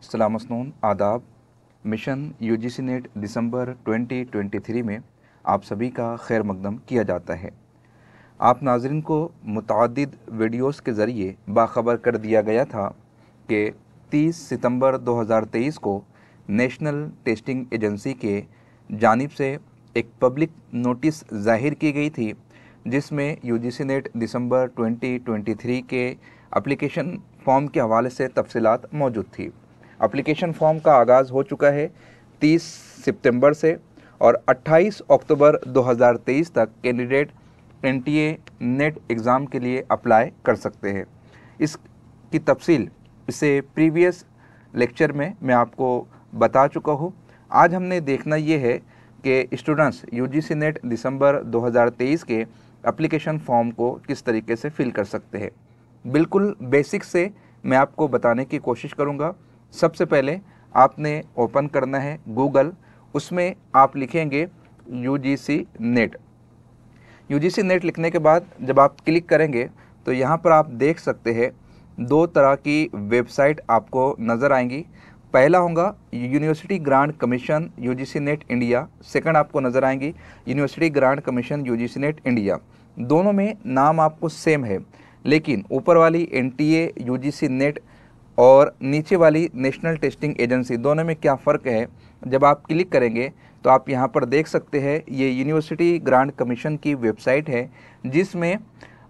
सलाम मसनून आदाब। Mission UGC net दिसंबर 2023 में आप सभी का खैर मकदम किया जाता है। आप नाज़रीन को मुतअद्दिद वीडियोस के ज़रिए बाखबर कर दिया गया था कि 30 सितंबर 2023 को नेशनल टेस्टिंग एजेंसी के जानिब से एक पब्लिक नोटिस ज़ाहिर की गई थी, जिसमें यूजीसी नेट दिसंबर 2023 के एप्लीकेशन फॉर्म के हवाले से तफसीलात मौजूद थी। एप्लीकेशन फॉर्म का आगाज़ हो चुका है 30 सितंबर से और 28 अक्टूबर 2023 तक कैंडिडेट एनटीए नेट एग्ज़ाम के लिए अप्लाई कर सकते हैं। इसकी तफसील इसे प्रीवियस लेक्चर में मैं आपको बता चुका हूँ। आज हमने देखना ये है कि स्टूडेंट्स यूजीसी नेट दिसंबर 2023 के एप्लीकेशन फॉर्म को किस तरीके से फिल कर सकते हैं। बिल्कुल बेसिक से मैं आपको बताने की कोशिश करूँगा। सबसे पहले आपने ओपन करना है गूगल, उसमें आप लिखेंगे यूजीसी नेट। यूजीसी नेट लिखने के बाद जब आप क्लिक करेंगे तो यहाँ पर आप देख सकते हैं दो तरह की वेबसाइट आपको नज़र आएंगी। पहला होगा university grant commission UGC net India, second आपको नज़र आएंगी university grant commission UGC net India. दोनों में नाम आपको सेम है, लेकिन ऊपर वाली एनटीए यूजीसी नेट और नीचे वाली नेशनल टेस्टिंग एजेंसी, दोनों में क्या फ़र्क है जब आप क्लिक करेंगे तो आप यहाँ पर देख सकते हैं ये यूनिवर्सिटी ग्रांट कमीशन की वेबसाइट है, जिसमें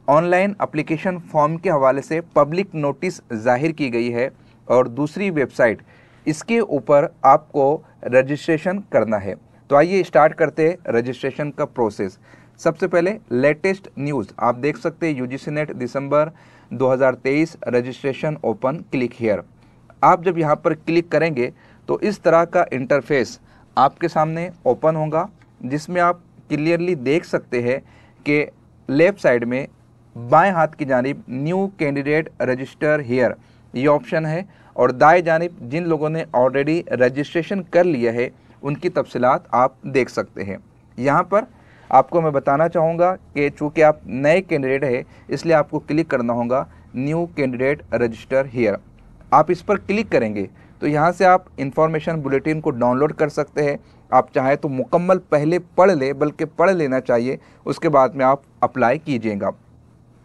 ऑनलाइन एप्लीकेशन फॉर्म के हवाले से पब्लिक नोटिस ज़ाहिर की गई है। और दूसरी वेबसाइट, इसके ऊपर आपको रजिस्ट्रेशन करना है। तो आइए स्टार्ट करते हैं रजिस्ट्रेशन का प्रोसेस। सबसे पहले लेटेस्ट न्यूज़ आप देख सकते हैं UGC net December 2023 registration open, click here. आप जब यहाँ पर क्लिक करेंगे तो इस तरह का इंटरफेस आपके सामने ओपन होगा, जिसमें आप क्लियरली देख सकते हैं कि लेफ़्ट साइड में बाएं हाथ की जानिब न्यू कैंडिडेट रजिस्टर हियर ये ऑप्शन है, और दाएं जानिब जिन लोगों ने ऑलरेडी रजिस्ट्रेशन कर लिया है उनकी तफसीलात आप देख सकते हैं। यहाँ पर आपको मैं बताना चाहूँगा कि चूँकि आप नए कैंडिडेट हैं, इसलिए आपको क्लिक करना होगा न्यू कैंडिडेट रजिस्टर हियर। आप इस पर क्लिक करेंगे तो यहाँ से आप इंफॉर्मेशन बुलेटिन को डाउनलोड कर सकते हैं। आप चाहे तो मुकम्मल पहले पढ़ ले, बल्कि पढ़ लेना चाहिए, उसके बाद में आप अप्लाई कीजिएगा।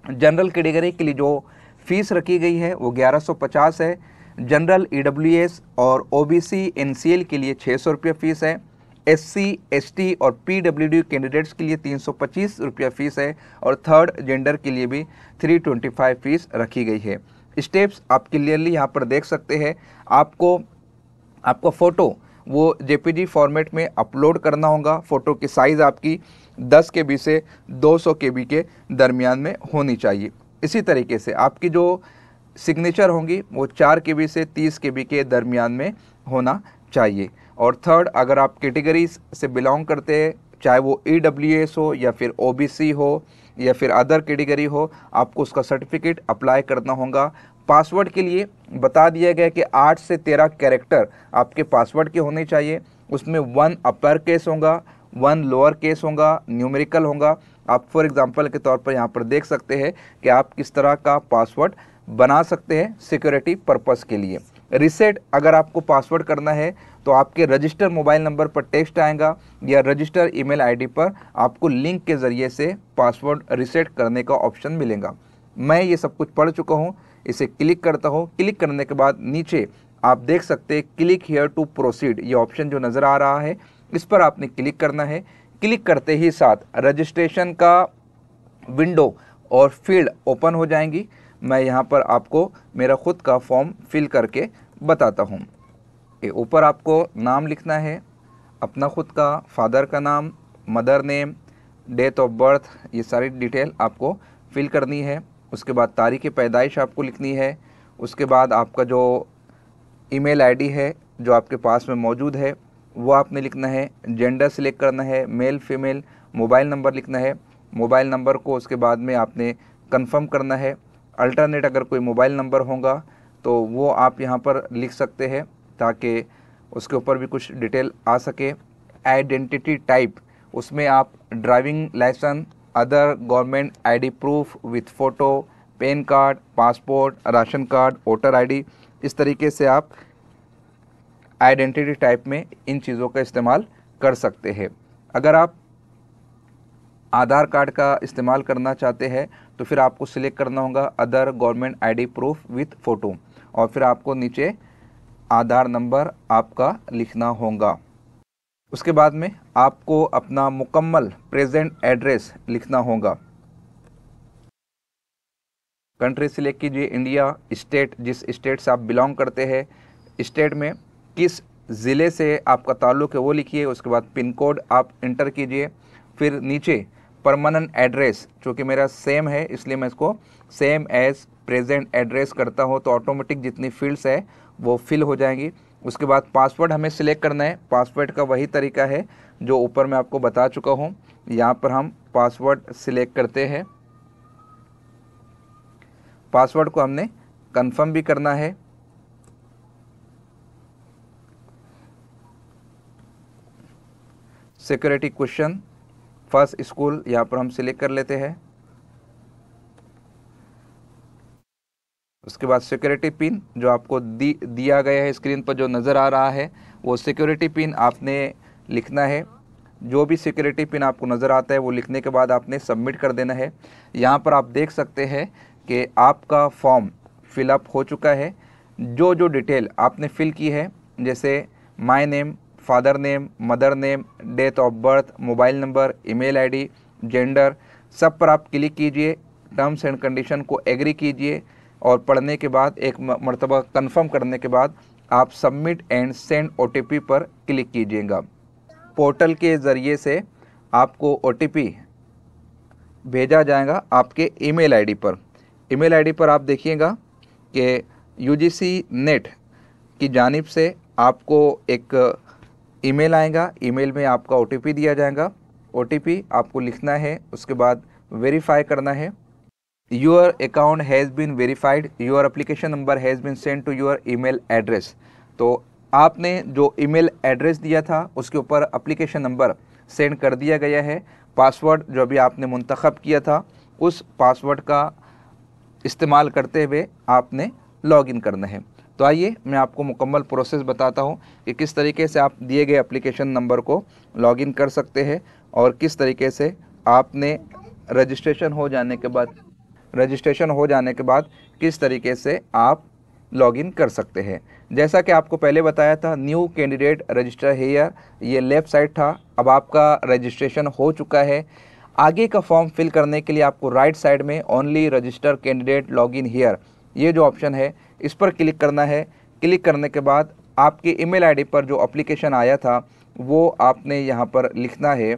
जनरल कैटेगरी के लिए जो फ़ीस रखी गई है वो 1150 है। जनरल ईडब्ल्यूएस और ओबीसी एनसीएल के लिए 600 रुपये फ़ीस है। एससी एसटी और पीडब्ल्यूडी कैंडिडेट्स के लिए 325 रुपया फ़ीस है, और थर्ड जेंडर के लिए भी 325 फ़ीस रखी गई है। स्टेप्स आप क्लियरली यहाँ पर देख सकते हैं। आपको फ़ोटो वो जेपीजी फॉर्मेट में अपलोड करना होगा। फ़ोटो की साइज़ आपकी 10 KB से 200 KB के दरमियान में होनी चाहिए। इसी तरीके से आपकी जो सिग्नेचर होंगी वो 4 KB से 30 KB के दरमियान में होना चाहिए। और थर्ड, अगर आप कैटेगरीज से बिलोंग करते हैं, चाहे वो ईडब्ल्यूएस हो या फिर ओबीसी हो या फिर अदर कैटेगरी हो, आपको उसका सर्टिफिकेट अप्लाई करना होगा। पासवर्ड के लिए बता दिया गया कि 8 से 13 कैरेक्टर आपके पासवर्ड के होने चाहिए। उसमें 1 अपर केस होगा, 1 लोअर केस होगा, न्यूमेरिकल होगा। आप फॉर एग्जांपल के तौर पर यहाँ पर देख सकते हैं कि आप किस तरह का पासवर्ड बना सकते हैं सिक्योरिटी पर्पस के लिए। रीसेट अगर आपको पासवर्ड करना है तो आपके रजिस्टर मोबाइल नंबर पर टेक्स्ट आएगा या रजिस्टर ईमेल आईडी पर आपको लिंक के ज़रिए से पासवर्ड रीसेट करने का ऑप्शन मिलेगा। मैं ये सब कुछ पढ़ चुका हूँ, इसे क्लिक करता हूँ। क्लिक करने के बाद नीचे आप देख सकते हैं क्लिक हियर टू प्रोसीड, ये ऑप्शन जो नज़र आ रहा है इस पर आपने क्लिक करना है। क्लिक करते ही साथ रजिस्ट्रेशन का विंडो और फील्ड ओपन हो जाएंगी। मैं यहाँ पर आपको मेरा खुद का फॉर्म फिल करके बताता हूँ। ऊपर आपको नाम लिखना है, अपना खुद का, फादर का नाम, mother name, date of birth, ये सारी डिटेल आपको फिल करनी है। उसके बाद तारीख़ पैदाइश आपको लिखनी है। उसके बाद आपका जो ईमेल आईडी है जो आपके पास में मौजूद है वो आपने लिखना है। जेंडर सिलेक्ट करना है, मेल फीमेल। मोबाइल नंबर लिखना है, मोबाइल नंबर को उसके बाद में आपने कंफर्म करना है। अल्टरनेट अगर कोई मोबाइल नंबर होगा तो वो आप यहाँ पर लिख सकते हैं ताकि उसके ऊपर भी कुछ डिटेल आ सके। आइडेंटिटी टाइप, उसमें आप driving licence, other government ID proof with photo, PAN card, passport, ration card, voter ID, इस तरीके से आप आइडेंटिटी टाइप में इन चीज़ों का इस्तेमाल कर सकते हैं। अगर आप आधार कार्ड का इस्तेमाल करना चाहते हैं तो फिर आपको सिलेक्ट करना होगा other government ID proof with photo, और फिर आपको नीचे आधार नंबर आपका लिखना होगा। उसके बाद में आपको अपना मुकम्मल प्रेजेंट एड्रेस लिखना होगा। कंट्री सिलेक्ट कीजिए, इंडिया, स्टेट, जिस स्टेट से आप बिलोंग करते हैं, स्टेट में किस ज़िले से आपका ताल्लुक़ है वो लिखिए। उसके बाद पिन कोड आप इंटर कीजिए। फिर नीचे परमानेंट एड्रेस, चूँकि मेरा सेम है इसलिए मैं इसको सेम एज़ प्रेजेंट एड्रेस करता हूँ, तो ऑटोमेटिक जितनी फील्ड्स है वो फिल हो जाएंगी। उसके बाद पासवर्ड हमें सिलेक्ट करना है। पासवर्ड का वही तरीका है जो ऊपर मैं आपको बता चुका हूँ। यहाँ पर हम पासवर्ड सिलेक्ट करते हैं। पासवर्ड को हमने कंफर्म भी करना है। सिक्योरिटी क्वेश्चन, फर्स्ट स्कूल यहाँ पर हम सिलेक्ट कर लेते हैं। उसके बाद सिक्योरिटी पिन जो आपको दिया गया है, स्क्रीन पर जो नज़र आ रहा है वो सिक्योरिटी पिन आपने लिखना है। जो भी सिक्योरिटी पिन आपको नज़र आता है वो लिखने के बाद आपने सबमिट कर देना है। यहाँ पर आप देख सकते हैं कि आपका फॉर्म फिलअप हो चुका है। जो जो डिटेल आपने फिल की है, जैसे my name, father name, mother name, date of birth, mobile number, email ID, gender, सब पर आप क्लिक कीजिए। टर्म्स एंड कंडीशन को एग्री कीजिए और पढ़ने के बाद एक मर्तबा कंफर्म करने के बाद आप सबमिट एंड सेंड ओटीपी पर क्लिक कीजिएगा। पोर्टल के ज़रिए से आपको ओटीपी भेजा जाएगा आपके ईमेल आईडी पर। ईमेल आईडी पर आप देखिएगा कि यूजीसी नेट की जानिब से आपको एक ईमेल आएगा। ईमेल में आपका ओटीपी दिया जाएगा। ओटीपी आपको लिखना है, उसके बाद वेरीफाई करना है। Your account has been verified, your application number has been send to your email address. तो आपने जो ईमेल एड्रेस दिया था उसके ऊपर एप्लीकेशन नंबर सेंड कर दिया गया है। पासवर्ड जो अभी आपने मुंतखब किया था उस पासवर्ड का इस्तेमाल करते हुए आपने लॉगिन करना है। तो आइए मैं आपको मुकम्मल प्रोसेस बताता हूँ कि किस तरीके से आप दिए गए एप्लीकेशन नंबर को लॉगिन कर सकते हैं और किस तरीके से आपने रजिस्ट्रेशन हो जाने के बाद किस तरीके से आप लॉगिन कर सकते हैं। जैसा कि आपको पहले बताया था, न्यू कैंडिडेट रजिस्टर हियर, ये लेफ़्ट साइड था। अब आपका रजिस्ट्रेशन हो चुका है। आगे का फॉर्म फिल करने के लिए आपको राइट साइड में only register candidate login here, ये जो ऑप्शन है इस पर क्लिक करना है। क्लिक करने के बाद आपके ईमेल आईडी पर जो एप्लीकेशन आया था वो आपने यहाँ पर लिखना है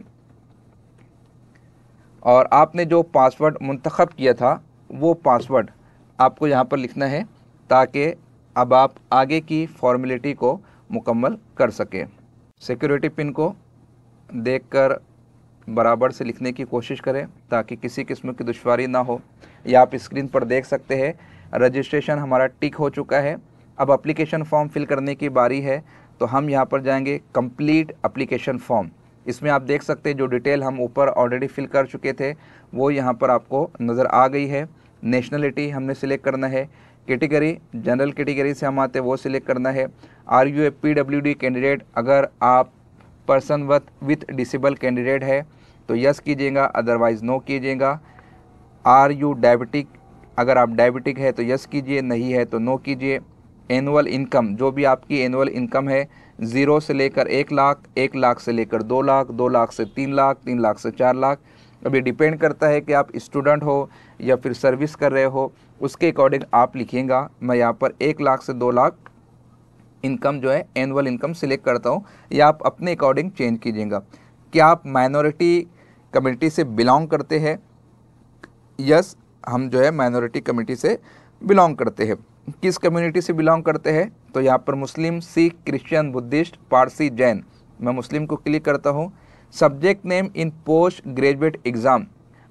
और आपने जो पासवर्ड मुंतखब किया था वो पासवर्ड आपको यहाँ पर लिखना है ताकि अब आप आगे की फॉर्मेलिटी को मुकम्मल कर सकें। सिक्योरिटी पिन को देखकर बराबर से लिखने की कोशिश करें ताकि किसी किस्म की दुश्वारी ना हो। या आप स्क्रीन पर देख सकते हैं रजिस्ट्रेशन हमारा टिक हो चुका है। अब एप्लीकेशन फॉर्म फिल करने की बारी है, तो हम यहाँ पर जाएंगे कंप्लीट एप्लीकेशन फॉर्म। इसमें आप देख सकते हैं जो डिटेल हम ऊपर ऑलरेडी फिल कर चुके थे वो यहाँ पर आपको नज़र आ गई है। नेशनलिटी हमने सिलेक्ट करना है। कैटेगरी, जनरल कैटेगरी से हम आते हैं वो सिलेक्ट करना है। Are you a PWD candidate, अगर आप पर्सन विथ डिसेबल कैंडिडेट है तो यस कीजिएगा, अदरवाइज़ नो कीजिएगा। आर यू डायबिटिक, अगर आप डायबिटिक है तो यस कीजिए, नहीं है तो नो कीजिए। एनुअल इनकम, जो भी आपकी एनुअल इनकम है 0 से लेकर 1 लाख, 1 लाख से लेकर 2 लाख, 2 लाख से 3 लाख, 3 लाख से 4 लाख। अब ये डिपेंड करता है कि आप स्टूडेंट हो या फिर सर्विस कर रहे हो, उसके अकॉर्डिंग आप लिखिएगा। मैं यहाँ पर 1 लाख से 2 लाख इनकम जो है एनुअल इनकम सिलेक्ट करता हूँ, या आप अपने अकॉर्डिंग चेंज कीजिएगा। क्या आप माइनॉरिटी कम्युनिटी से बिलोंग करते हैं? यस, हम जो है माइनॉरिटी कम्युनिटी से बिलोंग करते हैं। किस कम्युनिटी से बिलोंग करते हैं? तो यहाँ पर मुस्लिम, सिख, क्रिश्चियन, बुद्धिस्ट, पारसी, जैन। मैं मुस्लिम को क्लिक करता हूँ। Subject name in post graduate exam,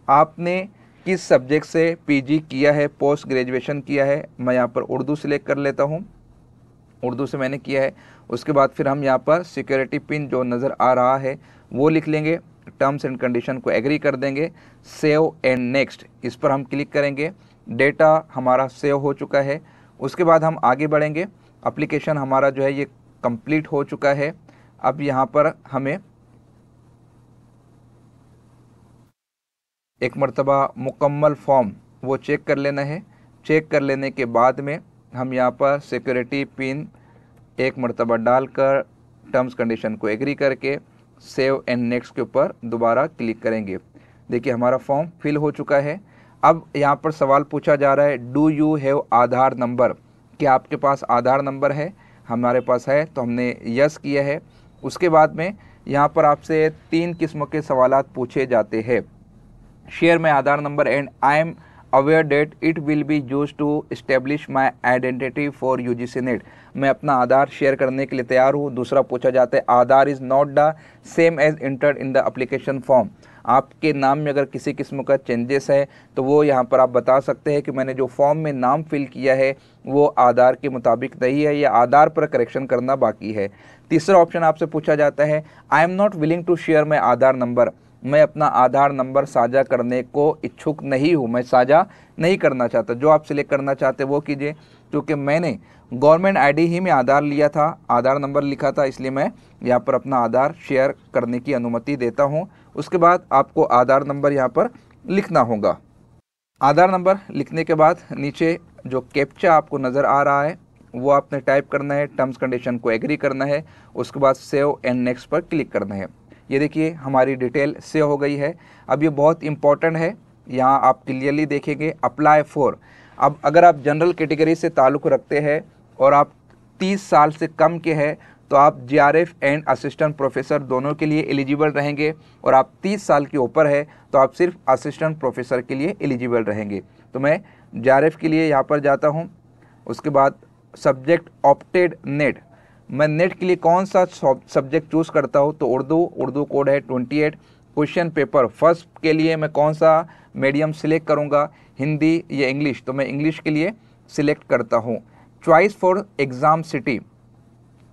आपने किस सब्जेक्ट से पीजी किया है, पोस्ट ग्रेजुएशन किया है? मैं यहाँ पर उर्दू सिलेक्ट कर लेता हूँ, उर्दू से मैंने किया है। उसके बाद फिर हम यहाँ पर सिक्योरिटी पिन जो नज़र आ रहा है वो लिख लेंगे। टर्म्स एंड कंडीशन को एग्री कर देंगे। सेव एंड नेक्स्ट, इस पर हम क्लिक करेंगे। डेटा हमारा सेव हो चुका है। उसके बाद हम आगे बढ़ेंगे। एप्लीकेशन हमारा जो है ये कंप्लीट हो चुका है। अब यहाँ पर हमें एक मर्तबा मुकम्मल फॉर्म वो चेक कर लेना है। चेक कर लेने के बाद में हम यहाँ पर सिक्योरिटी पिन एक मर्तबा डालकर टर्म्स कंडीशन को एग्री करके सेव एंड नेक्स्ट के ऊपर दोबारा क्लिक करेंगे। देखिए हमारा फॉर्म फिल हो चुका है। अब यहाँ पर सवाल पूछा जा रहा है, do you have Aadhaar number, क्या आपके पास आधार नंबर है? हमारे पास है, तो हमने यस किया है। उसके बाद में यहाँ पर आपसे 3 किस्मों के सवालात पूछे जाते हैं। Share my Aadhaar number and I am aware that it will be use to establish my identity for UGC NET, मैं अपना आधार शेयर करने के लिए तैयार हूँ। दूसरा पूछा जाता है, Aadhaar is not the same as entered in the application form, आपके नाम में अगर किसी किस्म का चेंजेस है तो वो यहाँ पर आप बता सकते हैं कि मैंने जो फॉर्म में नाम फिल किया है वो आधार के मुताबिक नहीं है या आधार पर करेक्शन करना बाकी है। तीसरा ऑप्शन आपसे पूछा जाता है, I am not willing to share my Aadhaar number, मैं अपना आधार नंबर साझा करने को इच्छुक नहीं हूँ, मैं साझा नहीं करना चाहता। जो आप सिलेक्ट करना चाहते वो कीजिए, क्योंकि मैंने गवर्नमेंट आईडी ही में आधार लिया था, आधार नंबर लिखा था, इसलिए मैं यहाँ पर अपना आधार शेयर करने की अनुमति देता हूँ। उसके बाद आपको आधार नंबर यहाँ पर लिखना होगा। आधार नंबर लिखने के बाद नीचे जो कैप्चा आपको नज़र आ रहा है वो आपने टाइप करना है, टर्म्स कंडीशन को एग्री करना है, उसके बाद सेव एंड नेक्स्ट पर क्लिक करना है। ये देखिए हमारी डिटेल सेव हो गई है। अब ये बहुत इंपॉर्टेंट है, यहाँ आप क्लियरली देखेंगे अप्लाई फॉर। अब अगर आप जनरल कैटेगरी से ताल्लुक़ रखते हैं और आप 30 साल से कम के हैं तो आप जीआरएफ एंड असिस्टेंट प्रोफेसर दोनों के लिए एलिजिबल रहेंगे, और आप 30 साल के ऊपर है तो आप सिर्फ असिस्टेंट प्रोफेसर के लिए एलिजिबल रहेंगे। तो मैं जीआरएफ के लिए यहाँ पर जाता हूँ। उसके बाद सब्जेक्ट ऑप्टेड नेट, मैं नेट के लिए कौन सा सब्जेक्ट चूज़ करता हूँ तो उर्दू कोड है 28। क्वेश्चन पेपर फर्स्ट के लिए मैं कौन सा मीडियम सिलेक्ट करूँगा, हिंदी या इंग्लिश, तो मैं इंग्लिश के लिए सिलेक्ट करता हूँ। चॉइस फॉर एग्ज़ाम सिटी,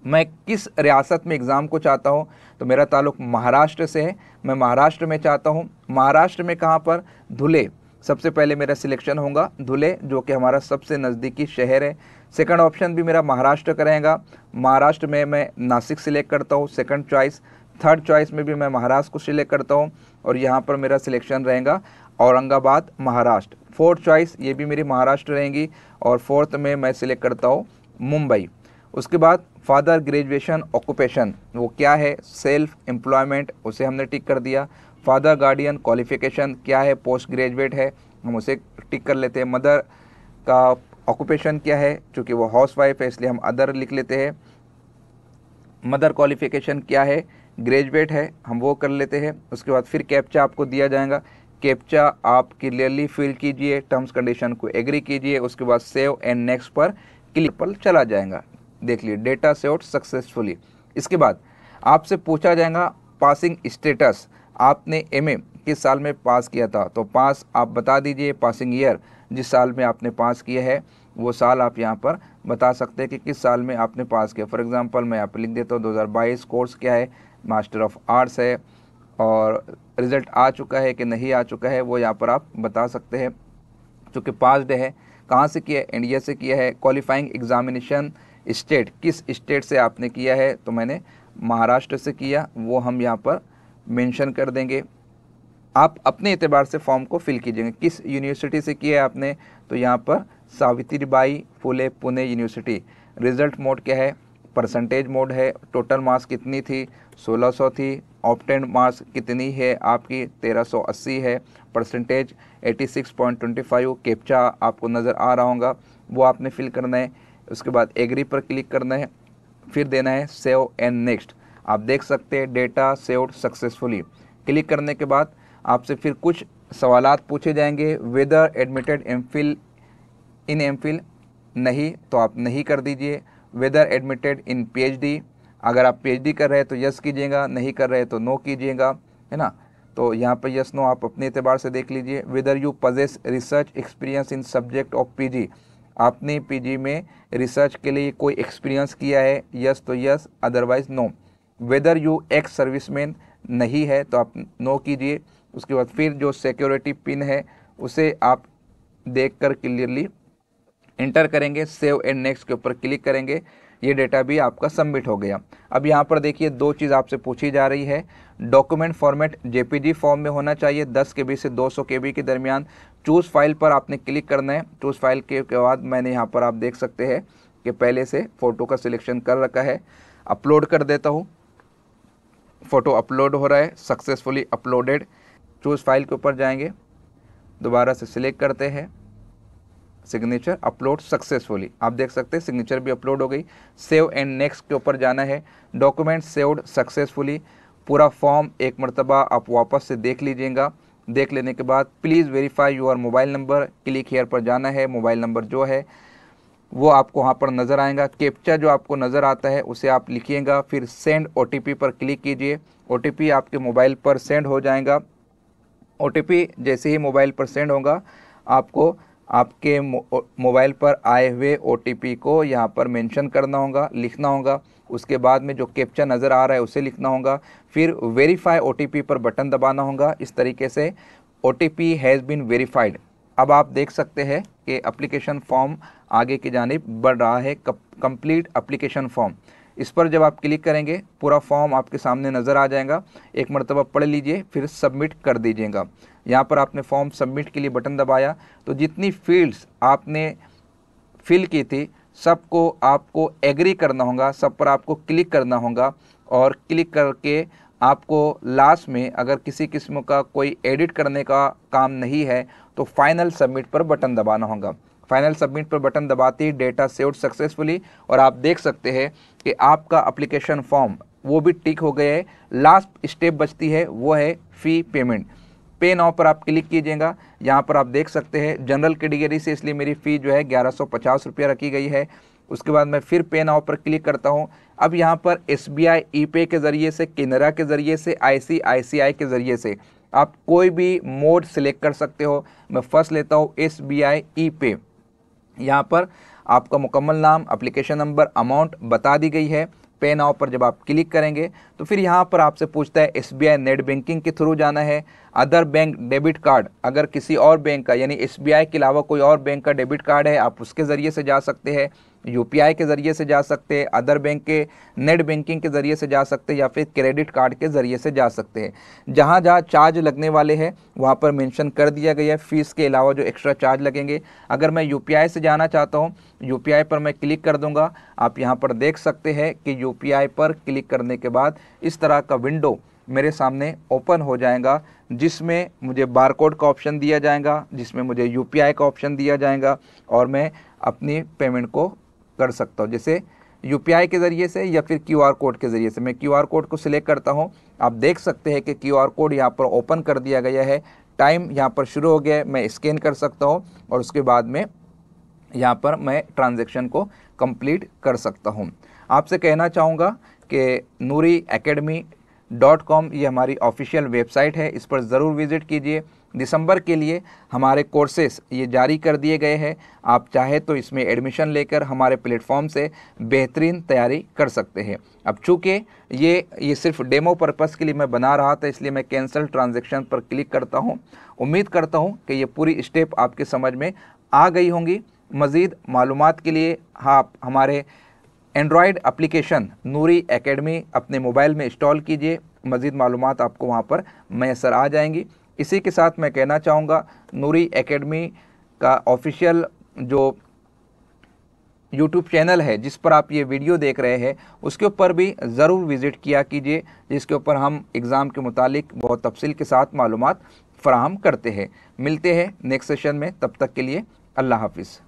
मैं किस रियासत में एग्ज़ाम को चाहता हूँ, तो मेरा ताल्लुक़ महाराष्ट्र से है, मैं महाराष्ट्र में चाहता हूँ। महाराष्ट्र में कहाँ पर, धुले, सबसे पहले मेरा सिलेक्शन होगा धुले, जो कि हमारा सबसे नज़दीकी शहर है। सेकंड ऑप्शन भी मेरा महाराष्ट्र का रहेगा, महाराष्ट्र में मैं नासिक सिलेक्ट करता हूँ सेकंड चॉइस। थर्ड चॉइस में भी मैं महाराष्ट्र को सिलेक्ट करता हूँ और यहाँ पर मेरा सिलेक्शन रहेगा औरंगाबाद महाराष्ट्र। फोर्थ चॉइस ये भी मेरी महाराष्ट्र रहेंगी और फोर्थ में मैं सिलेक्ट करता हूँ मुंबई। उसके बाद फादर ग्रेजुएशन ऑक्यूपेशन वो क्या है, सेल्फ एम्प्लॉयमेंट, उसे हमने टिक कर दिया। फादर गार्डियन क्वालिफिकेशन क्या है, पोस्ट ग्रेजुएट है, हम उसे टिक कर लेते हैं। मदर का ऑक्यूपेशन क्या है, चूँकि वो हाउस वाइफ है इसलिए हम अदर लिख लेते हैं। मदर क्वालिफिकेशन क्या है, ग्रेजुएट है, हम वो कर लेते हैं। उसके बाद फिर कैप्चा आपको दिया जाएगा, कैप्चा आप क्लियरली फिल कीजिए, टर्म्स कंडीशन को एग्री कीजिए, उसके बाद सेव एंड नेक्स्ट पर क्लिक पर चला जाएगा। देख लीजिए डेटा सेव्ड सक्सेसफुली। इसके बाद आपसे पूछा जाएगा पासिंग स्टेटस, आपने एमए किस साल में पास किया था, तो पास आप बता दीजिए, पासिंग ईयर जिस साल में आपने पास किया है वो साल आप यहाँ पर बता सकते हैं कि किस साल में आपने पास किया। फॉर एग्जांपल मैं यहाँ पर लिख देता हूँ 2022, कोर्स क्या है, मास्टर ऑफ आर्ट्स है, और रिज़ल्ट आ चुका है कि नहीं आ चुका है वो यहाँ पर आप बता सकते हैं। चूँकि पास्ड है, कहाँ से किया है, इंडिया से किया है। क्वालिफाइंग एग्जामिनेशन स्टेट, किस स्टेट से आपने किया है, तो मैंने महाराष्ट्र से किया, वो हम यहाँ पर मेंशन कर देंगे। आप अपने एतबार से फॉर्म को फिल कीजिएगा। किस यूनिवर्सिटी से किया है आपने, तो यहाँ पर Savitribai Phule Pune university. Result mode क्या है, परसेंटेज मोड है। टोटल मार्क्स कितनी थी, 1600 थी। ऑप्टेंड मार्क्स कितनी है आपकी, 1380 है। परसेंटेज 86.25। कैप्चा आपको नज़र आ रहा होगा, वो आपने फिल करना है। उसके बाद एग्री पर क्लिक करना है, फिर देना है सेव एंड नेक्स्ट। आप देख सकते हैं डेटा सेव्ड सक्सेसफुली। क्लिक करने के बाद आपसे फिर कुछ सवालात पूछे जाएंगे। Whether admitted MPhil in MPhil, नहीं तो आप नहीं कर दीजिए। वेदर एडमिटेड इन पीएचडी, अगर आप पीएचडी कर रहे हैं तो यस कीजिएगा, नहीं कर रहे हैं तो नो कीजिएगा, है ना। तो यहाँ पर यस नो आप अपने एतबार से देख लीजिए। Whether you possess research experience in subject of PG, आपने पीजी में रिसर्च के लिए कोई एक्सपीरियंस किया है, यस तो yes, otherwise no. Whether you ex serviceman, नहीं है तो आप नो कीजिए। उसके बाद फिर जो सिक्योरिटी पिन है उसे आप देखकर क्लियरली इंटर करेंगे, सेव एंड नेक्स्ट के ऊपर क्लिक करेंगे। ये डेटा भी आपका सबमिट हो गया। अब यहाँ पर देखिए 2 चीज़ आपसे पूछी जा रही है। डॉक्यूमेंट फॉर्मेट जेपीजी फॉर्म में होना चाहिए 10 KB से 200 KB के दरमियान। चूज़ फाइल पर आपने क्लिक करना है। चूज़ फाइल के बाद मैंने यहाँ पर आप देख सकते हैं कि पहले से फ़ोटो का सिलेक्शन कर रखा है। अपलोड कर देता हूँ। फ़ोटो अपलोड हो रहा है, सक्सेसफुली अपलोडेड। चूज़ फाइल के ऊपर जाएंगे, दोबारा से सिलेक्ट करते हैं, सिग्नेचर अपलोड सक्सेसफुली। आप देख सकते हैं सिग्नेचर भी अपलोड हो गई। सेव एंड नेक्स्ट के ऊपर जाना है। Document saved successfully. पूरा फॉर्म एक मरतबा आप वापस से देख लीजिएगा। देख लेने के बाद please verify your mobile number, click here पर जाना है। मोबाइल नंबर जो है वो आपको वहाँ पर नज़र आएगा। कैप्चा जो आपको नज़र आता है उसे आप लिखिएगा, फिर सेंड OTP पर क्लिक कीजिए। OTP आपके मोबाइल पर सेंड हो जाएगा। OTP जैसे ही मोबाइल पर सेंड होगा आपको आपके मोबाइल पर आए हुए OTP को यहाँ पर मेंशन करना होगा, लिखना होगा। उसके बाद में जो कैप्चा नज़र आ रहा है उसे लिखना होगा, फिर वेरीफाई OTP पर बटन दबाना होगा। इस तरीके से OTP हैज़ बीन वेरीफाइड। अब आप देख सकते हैं कि एप्लीकेशन फॉर्म आगे की जानिब बढ़ रहा है। कंप्लीट एप्लीकेशन फॉर्म, इस पर जब आप क्लिक करेंगे पूरा फॉर्म आपके सामने नज़र आ जाएगा। एक मरतबा पढ़ लीजिए, फिर सबमिट कर दीजिएगा। यहाँ पर आपने फॉर्म सबमिट के लिए बटन दबाया तो जितनी फील्ड्स आपने फिल की थी सबको आपको एग्री करना होगा, सब पर आपको क्लिक करना होगा। और क्लिक करके आपको लास्ट में अगर किसी किस्म का कोई एडिट करने का काम नहीं है तो फाइनल सबमिट पर बटन दबाना होगा। फाइनल सबमिट पर बटन दबाते ही डेटा सेव्ड सक्सेसफुली, और आप देख सकते हैं कि आपका एप्लीकेशन फॉर्म वो भी टिक हो गया है। लास्ट स्टेप बचती है, वो है फ़ी पेमेंट। पे नाउ पर आप क्लिक कीजिएगा। यहाँ पर आप देख सकते हैं जनरल कैटेगरी से, इसलिए मेरी फ़ी जो है 1150 रुपया रखी गई है। उसके बाद मैं फिर पे नाउ पर क्लिक करता हूँ। अब यहाँ पर SBI ई-पे के ज़रिए से, केनरा के ज़रिए से, ICICI के ज़रिए से आप कोई भी मोड सिलेक्ट कर सकते हो। मैं फर्स्ट लेता हूँ SBI ई-पे। यहाँ पर आपका मुकम्मल नाम, एप्लीकेशन नंबर, अमाउंट बता दी गई है। पे नाउ पर जब आप क्लिक करेंगे तो फिर यहाँ पर आपसे पूछता है SBI नेट बैंकिंग के थ्रू जाना है, अदर बैंक डेबिट कार्ड, अगर किसी और बैंक का यानी SBI के अलावा कोई और बैंक का डेबिट कार्ड है आप उसके ज़रिए से जा सकते हैं, UPI के ज़रिए से जा सकते हैं, अदर बैंक के नेट बैंकिंग के ज़रिए से जा सकते हैं, या फिर क्रेडिट कार्ड के ज़रिए से जा सकते हैं। जहाँ जहाँ चार्ज लगने वाले हैं वहाँ पर मेंशन कर दिया गया है, फ़ीस के अलावा जो एक्स्ट्रा चार्ज लगेंगे। अगर मैं UPI से जाना चाहता हूँ, UPI पर मैं क्लिक कर दूँगा। आप यहाँ पर देख सकते हैं कि UPI पर क्लिक करने के बाद इस तरह का विंडो मेरे सामने ओपन हो जाएगा, जिसमें मुझे बारकोड का ऑप्शन दिया जाएगा, जिसमें मुझे UPI का ऑप्शन दिया जाएगा, और मैं अपनी पेमेंट को कर सकता हूँ, जैसे UPI के ज़रिए से या फिर QR कोड के ज़रिए से। मैं QR कोड को सिलेक्ट करता हूँ। आप देख सकते हैं कि QR कोड यहाँ पर ओपन कर दिया गया है। टाइम यहाँ पर शुरू हो गया है, मैं स्कैन कर सकता हूँ और उसके बाद में यहाँ पर मैं ट्रांजैक्शन को कंप्लीट कर सकता हूँ। आपसे कहना चाहूँगा कि NooriAcademy.com ये हमारी ऑफिशियल वेबसाइट है, इस पर ज़रूर विज़िट कीजिए। दिसंबर के लिए हमारे कोर्सेस ये जारी कर दिए गए हैं। आप चाहे तो इसमें एडमिशन लेकर हमारे प्लेटफॉर्म से बेहतरीन तैयारी कर सकते हैं। अब चूँकि ये सिर्फ डेमो पर्पस के लिए मैं बना रहा था, इसलिए मैं कैंसिल ट्रांजैक्शन पर क्लिक करता हूँ। उम्मीद करता हूँ कि ये पूरी स्टेप आपके समझ में आ गई होंगी। मज़ीद मालूमात के लिए आप हमारे एंड्रॉयड एप्लीकेशन नूरी एकेडमी अपने मोबाइल में इंस्टॉल कीजिए। मज़ीद मालूमात आपको वहाँ पर मैसर आ जाएंगी। इसी के साथ मैं कहना चाहूँगा, नूरी एकेडमी का ऑफिशियल जो यूट्यूब चैनल है जिस पर आप ये वीडियो देख रहे हैं उसके ऊपर भी ज़रूर विज़िट किया कीजिए, जिसके ऊपर हम एग्ज़ाम के मुतालिक बहुत तफसील के साथ मालूमात फ़राहम करते हैं। मिलते हैं नेक्स्ट सेशन में, तब तक के लिए अल्लाह हाफिज़।